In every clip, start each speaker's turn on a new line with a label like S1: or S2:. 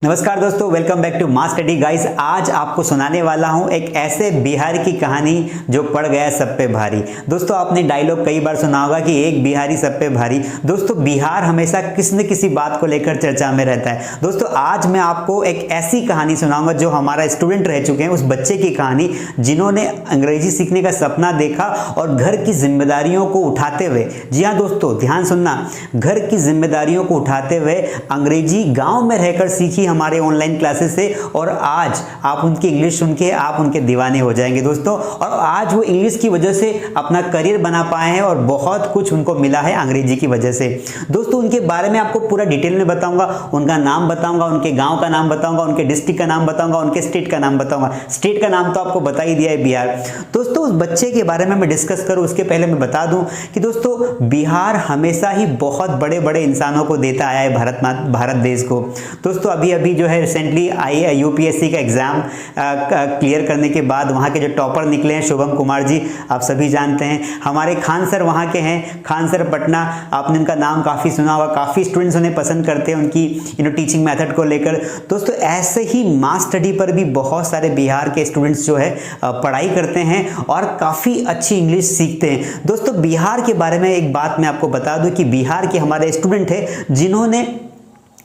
S1: नमस्कार दोस्तों, welcome back to mass study guys. आज आपको सुनाने वाला हूं एक ऐसे बिहारी की कहानी जो पड़ गया सब पे भारी। दोस्तों, आपने डायलॉग कई बार सुना होगा कि एक बिहारी सब पे भारी। दोस्तों, बिहार हमेशा किसी न किसी बात को लेकर चर्चा में रहता है। दोस्तों, आज मैं आपको एक ऐसी कहानी सुनाऊंगा जो हमारा स्टूडेंट रह चुके हैं, उस बच्चे की कहानी जिन्होंने अंग्रेजी सीखने का सपना देखा और घर की जिम्मेदारियों को उठाते हुए, जी हाँ दोस्तों ध्यान सुनना, घर की जिम्मेदारियों को उठाते हुए अंग्रेजी गाँव में रहकर सीखी हमारे ऑनलाइन क्लासेस से, और आज आप उनकी इंग्लिश सुन के आप उनके दीवाने हो जाएंगे दोस्तों। और आज वो इंग्लिश की वजह से अपना करियर बना पाए हैं और बहुत कुछ उनको मिला है अंग्रेजी की वजह से। दोस्तों, उनके बारे में आपको पूरा डिटेल में बताऊंगा, उनका नाम बताऊंगा, उनके गांव का नाम बताऊंगा, उनके डिस्ट्रिक्ट का नाम बताऊंगा, उनके स्टेट का नाम बताऊंगा। स्टेट का नाम तो आपको बता ही दिया है, बिहार। दोस्तों, उस बच्चे के बारे में मैं डिस्कस करूं उसके पहले मैं बता दूं कि दोस्तों बिहार हमेशा ही बहुत बड़े बड़े इंसानों को देता आया है भारत देश को। दोस्तों, अभी जो है रिसेंटली आई यूपीएससी का एग्जाम क्लियर करने के बाद वहाँ के जो टॉपर निकले हैं शुभम कुमार जी, आप सभी जानते हैं। हमारे खान सर वहाँ के हैं, खान सर पटना, आपने उनका नाम काफ़ी सुना होगा, काफ़ी स्टूडेंट्स उन्हें पसंद करते हैं उनकी टीचिंग मेथड को लेकर। दोस्तों, ऐसे ही मास स्टडी पर भी बहुत सारे बिहार के स्टूडेंट्स जो है पढ़ाई करते हैं और काफ़ी अच्छी इंग्लिश सीखते हैं। दोस्तों, बिहार के बारे में एक बात मैं आपको बता दूं कि बिहार के हमारे स्टूडेंट हैं जिन्होंने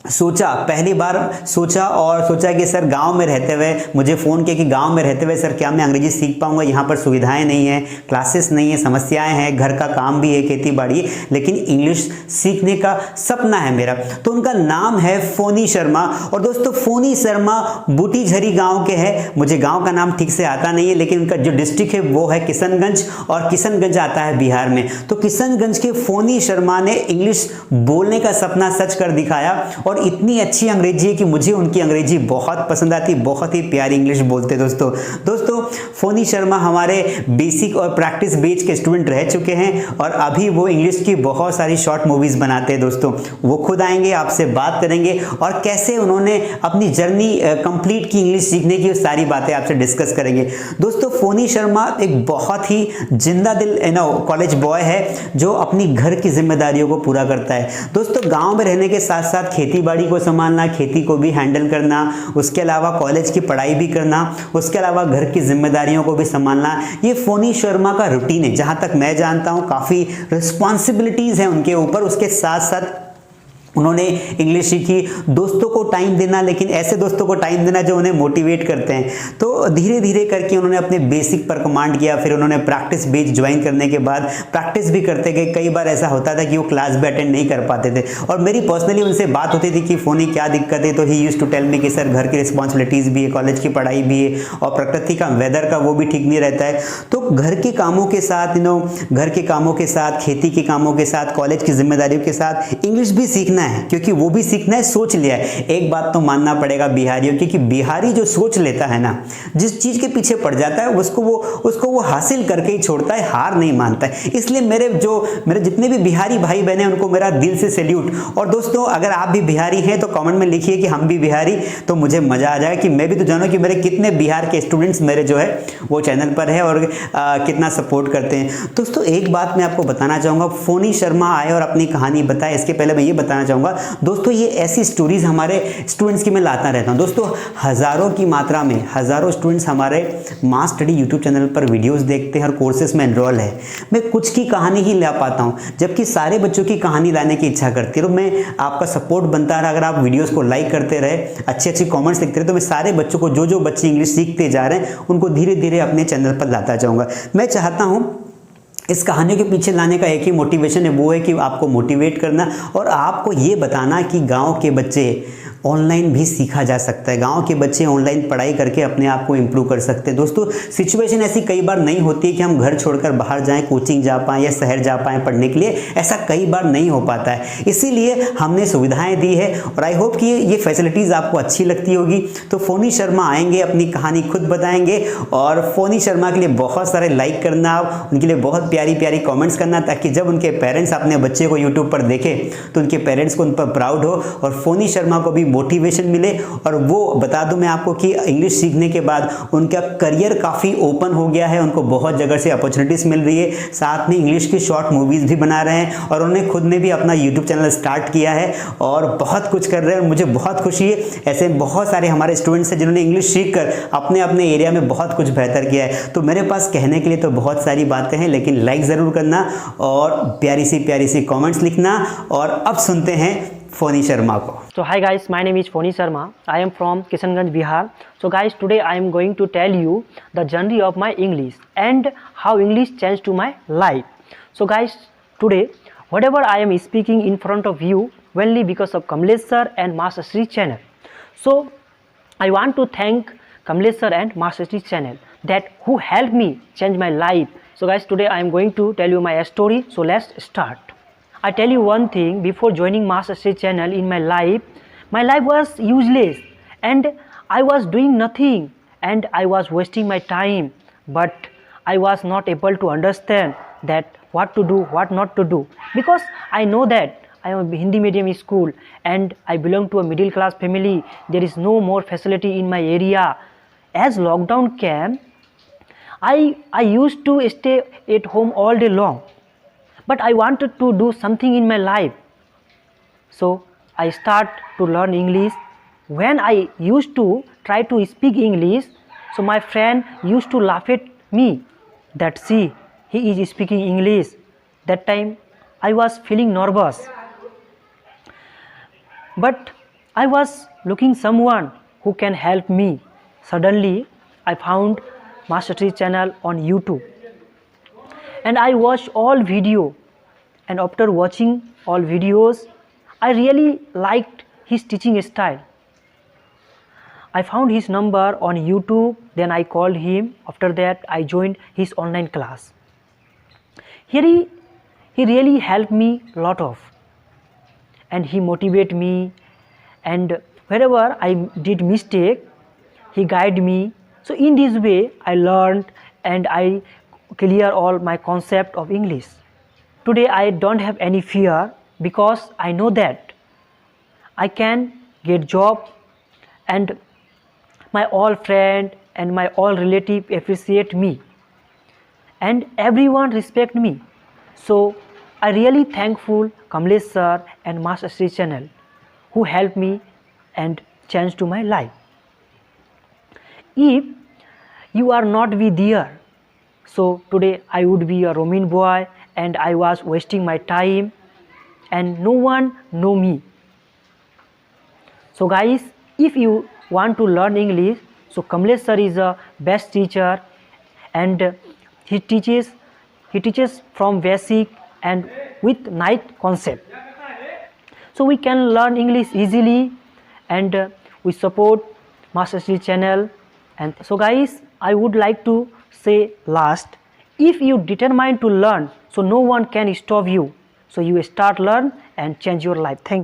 S1: पहली बार सोचा कि सर गांव में रहते हुए मुझे फ़ोन किया कि गांव में रहते हुए सर क्या मैं अंग्रेजी सीख पाऊंगा, यहाँ पर सुविधाएं नहीं है, क्लासेस नहीं है, समस्याएं हैं, घर का काम भी है, खेती बाड़ी, लेकिन इंग्लिश सीखने का सपना है मेरा। तो उनका नाम है फोनी शर्मा। और दोस्तों, फोनी शर्मा बूटीझरी गाँव के हैं। मुझे गाँव का नाम ठीक से आता नहीं है, लेकिन उनका जो डिस्ट्रिक्ट है वो है किशनगंज, और किशनगंज आता है बिहार में। तो किशनगंज के फोनी शर्मा ने इंग्लिश बोलने का सपना सच कर दिखाया, और इतनी अच्छी अंग्रेजी है कि मुझे उनकी अंग्रेजी बहुत पसंद आती, बहुत ही प्यारी इंग्लिश बोलते। दोस्तों फोनी शर्मा हमारे बेसिक और प्रैक्टिस बेच के स्टूडेंट रह चुके हैं और अभी वो इंग्लिश की बहुत सारी शॉर्ट मूवीज बनाते हैं। दोस्तों, वो खुद आएंगे, आपसे बात करेंगे और कैसे उन्होंने अपनी जर्नी कंप्लीट की इंग्लिश सीखने की, सारी बातें आपसे डिस्कस करेंगे। दोस्तों, फोनी शर्मा एक बहुत ही जिंदा दिल कॉलेज बॉय है जो अपनी घर की जिम्मेदारियों को पूरा करता है। दोस्तों, गाँव में रहने के साथ साथ खेती बाड़ी को संभालना, खेती को भी हैंडल करना, उसके अलावा कॉलेज की पढ़ाई भी करना, उसके अलावा घर की जिम्मेदारियों को भी संभालना, ये फोनी शर्मा का रूटीन है। जहां तक मैं जानता हूं काफ़ी रिस्पॉन्सिबिलिटीज़ हैं उनके ऊपर। उसके साथ साथ उन्होंने इंग्लिश सीखी, दोस्तों को टाइम देना, लेकिन ऐसे दोस्तों को टाइम देना जो उन्हें मोटिवेट करते हैं। तो धीरे धीरे करके उन्होंने अपने बेसिक पर कमांड किया, फिर उन्होंने प्रैक्टिस बेच ज्वाइन करने के बाद प्रैक्टिस भी करते गए। कई बार ऐसा होता था कि वो क्लास भी अटेंड नहीं कर पाते थे, और मेरी पर्सनली उनसे बात होती थी कि फोनी क्या दिक्कत है, तो he used to tell me कि सर घर की रिस्पॉन्सिबिलिटीज़ भी है, कॉलेज की पढ़ाई भी है, और प्रकृति का वेदर का वो भी ठीक नहीं रहता है। तो घर के कामों के साथ घर के कामों के साथ, खेती के कामों के साथ, कॉलेज की जिम्मेदारियों के साथ इंग्लिश भी सीखना है, क्योंकि वो भी सीखना है, सोच लिया है। एक बात तो मानना पड़ेगा बिहारियों की कि बिहारी जो सोच लेता है ना, जिस चीज के पीछे पड़ जाता है उसको वो हासिल करके ही छोड़ता है, हार नहीं मानता है। इसलिए मेरे जितने भी बिहारी भाई बहन हैं उनको मेरा दिल से सैल्यूट। और दोस्तों, अगर आप भी बिहारी हैं तो कमेंट में लिखिए कि हम भी बिहारी, तो मुझे मजा आ जाए कि मैं भी तो जानूं कि मेरे कितने बिहार के स्टूडेंट्स मेरे जो है वो चैनल पर है और कितना सपोर्ट करते हैं। दोस्तों, एक बात मैं आपको बताना चाहूंगा, फोनी शर्मा आए और अपनी कहानी बताए, इसके पहले मैं ये बताना चाहूंगा दोस्तों, ये ऐसी स्टोरीज हमारे स्टूडेंट्स की मैं लाता रहता हूं। दोस्तों, हजारों की मात्रा में हजारों स्टूडेंट्स हमारे मास स्टडी यूट्यूब चैनल पर वीडियोस देखते हैं और कोर्सेज में एनरोल है। मैं कुछ की कहानी ही ला पाता हूं, जबकि सारे बच्चों की कहानी लाने की इच्छा करती है। और मैं आपका सपोर्ट बनता रहा, अगर आप वीडियोस को लाइक करते रहे, अच्छे कमेंट्स लिखते रहे, तो मैं सारे बच्चों को, जो बच्चे इंग्लिश सीखते जा रहे हैं, उनको धीरे धीरे अपने चैनल पर लाता जाऊंगा। मैं चाहता हूं इस कहानियों के पीछे लाने का एक ही मोटिवेशन है, वो है कि आपको मोटिवेट करना और आपको ये बताना कि गांव के बच्चे ऑनलाइन भी सीखा जा सकता है, गांव के बच्चे ऑनलाइन पढ़ाई करके अपने आप को इम्प्रूव कर सकते हैं। दोस्तों, सिचुएशन ऐसी कई बार नहीं होती है कि हम घर छोड़कर बाहर जाएं, कोचिंग जा पाएं या शहर जा पाएं पढ़ने के लिए, ऐसा कई बार नहीं हो पाता है। इसीलिए हमने सुविधाएं दी है और आई होप कि ये फैसिलिटीज़ आपको अच्छी लगती होगी। तो फोनी शर्मा आएंगे, अपनी कहानी खुद बताएंगे, और फोनी शर्मा के लिए बहुत सारे लाइक करना, उनके लिए बहुत प्यारी प्यारी कमेंट्स करना, ताकि जब उनके पेरेंट्स अपने बच्चे को यूट्यूब पर देखें तो उनके पेरेंट्स को उन पर प्राउड हो और फोनी शर्मा को भी मोटिवेशन मिले। और वो बता दूं मैं आपको कि इंग्लिश सीखने के बाद उनका करियर काफ़ी ओपन हो गया है, उनको बहुत जगह से अपॉर्चुनिटीज़ मिल रही है, साथ में इंग्लिश की शॉर्ट मूवीज़ भी बना रहे हैं और उन्होंने खुद ने भी अपना यूट्यूब चैनल स्टार्ट किया है और बहुत कुछ कर रहे हैं। मुझे बहुत खुशी है, ऐसे बहुत सारे हमारे स्टूडेंट्स हैं जिन्होंने इंग्लिश सीख कर अपने अपने एरिया में बहुत कुछ बेहतर किया है। तो मेरे पास कहने के लिए तो बहुत सारी बातें हैं, लेकिन लाइक ज़रूर करना और प्यारी सी कमेंट्स लिखना। और अब सुनते हैं फोनी शर्मा को।
S2: So hi guys, my name is Phoni Sharma. I am from Kishanganj, Bihar. So guys, today I am going to tell you the journey of my English and how English changed to my life. So guys, today whatever I am speaking in front of you only because of Kamlesh sir and Master Shri channel. So I want to thank Kamlesh sir and Master Shri channel that who helped me change my life. So guys, today I am going to tell you my story. So let's start. I tell you one thing, before joining Master Shri channel in my life was useless and I was doing nothing and I was wasting my time, but I was not able to understand that what to do, what not to do, because I know that I am a Hindi medium school and I belong to a middle class family. There is no more facility in my area. As lockdown came, I used to stay at home all day long. But I wanted to do something in my life. So I start to learn English. When I used to try to speak English, so my friend used to laugh at me that see, he is speaking English. That time I was feeling nervous. But I was looking someone who can help me. Suddenly I found Master Shri channel on YouTube. And I watched all video, and after watching all videos I really liked his teaching style. I found his number on YouTube, then I called him. After that I joined his online class. Here he really helped me lot of, and he motivated me, and wherever I did mistake he guided me. So in this way I learned and I clear all my concept of English. Today I don't have any fear because I know that I can get job, and my all friend and my all relative appreciate me and everyone respect me. So I really thankful Kamlesh sir and Master Shri channel who helped me and changed to my life. If you are not be there, so today I would be a Roman boy and I was wasting my time and no one know me. So guys, if you want to learn English, so Kamlesh sir is a best teacher and he teaches from basic and with nice concept. So we can learn English easily, and we support Master Shri channel. And so guys, I would like to say last, if you determine to learn, so no one can stop you. So you start learn and change your life. Thank you.